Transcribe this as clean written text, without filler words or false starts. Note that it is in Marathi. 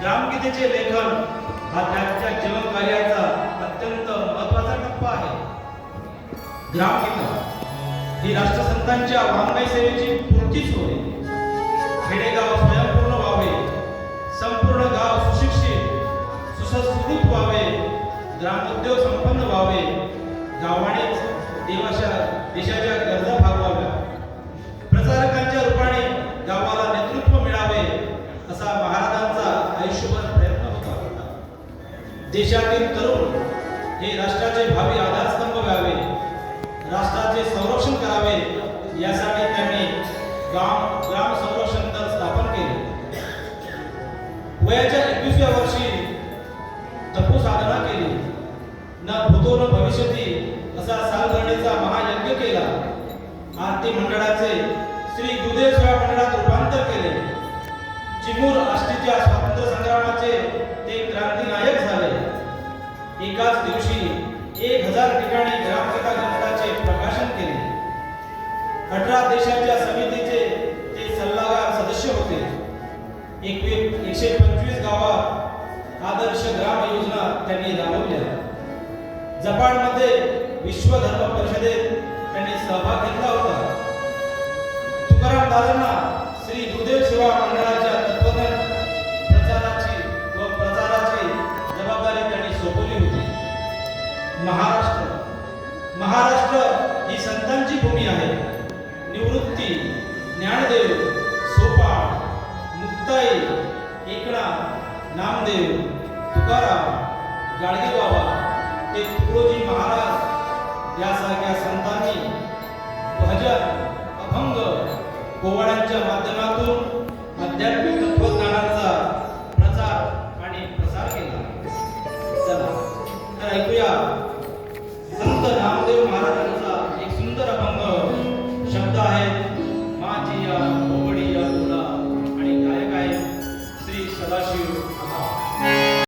ग्रामगीतेचे लेखन हा त्यांच्या जीवन कार्याचा अत्यंत महत्त्वाचा टप्पा आहे. ग्रामगीता ही राष्ट्रसंतांच्या वाङ्मय सेवेची पूर्तीच होय. खेडेगाव स्वयंपूर्ण व्हावे, संपूर्ण गाव सुशिक्षित सुसंस्कृत व्हावे, ग्रामोद्योग संपन्न व्हावे, गावानेच देशाच्या गरजा भागवाव्या, प्रचारकांच्या रूपाने गावाला नेतृत्व मिळावे असा महाराजांचा आयुष्यभर प्रयत्न होता. देशातील तरुण हे राष्ट्राचे भावी आधारस्तंभ व्हावे, राष्ट्राचे संरक्षण करावे यासाठी त्यांनी ग्राम संरक्षण दल स्थापन केले. वयाच्या 21व्या वर्षी तपोसाधना केली. न भूतो न भविष्यती असा सालगरणीचा महायज्ञ केला. आरती मंडळाचे श्री गुरुदेव सेवा मंडळात रूपांतर केले. चिमूर आष्टीच्या स्वातंत्र्य संग्रामाचे ते क्रांतिनायक झाले. एकाच दिवशी 1000 ठिकाणी ग्रामगीता ग्रंथाचे प्रकाशन केले. 18 देशाच्या समितीचे ते सल्लागार सदस्य होते. 125 गावात आदर्श ग्राम योजना त्यांनी राबवल्या. जपानमध्ये विश्व धर्म परिषदेत त्यांनी सहभाग घेतला होता. तुकाराम दादांना श्री गुरुदेव सेवा मंडळाच्या तत्वज्ञान प्रचाराची जबाबदारी त्यांनी सोपवली होती. महाराष्ट्र ही संतांची भूमी आहे. निवृत्ती, ज्ञानदेव, सोपान, मुक्ताई, एकनाथ, नामदेव, तुकाराम, गाडगेबाबा ते तुकडोजी महाराज यासारख्या संतांनी भजन, अभंग, पोवाड्यांच्या माध्यमातून आध्यात्मिक तत्वज्ञानाचा प्रचार आणि प्रसार केला. चला तर ऐकूया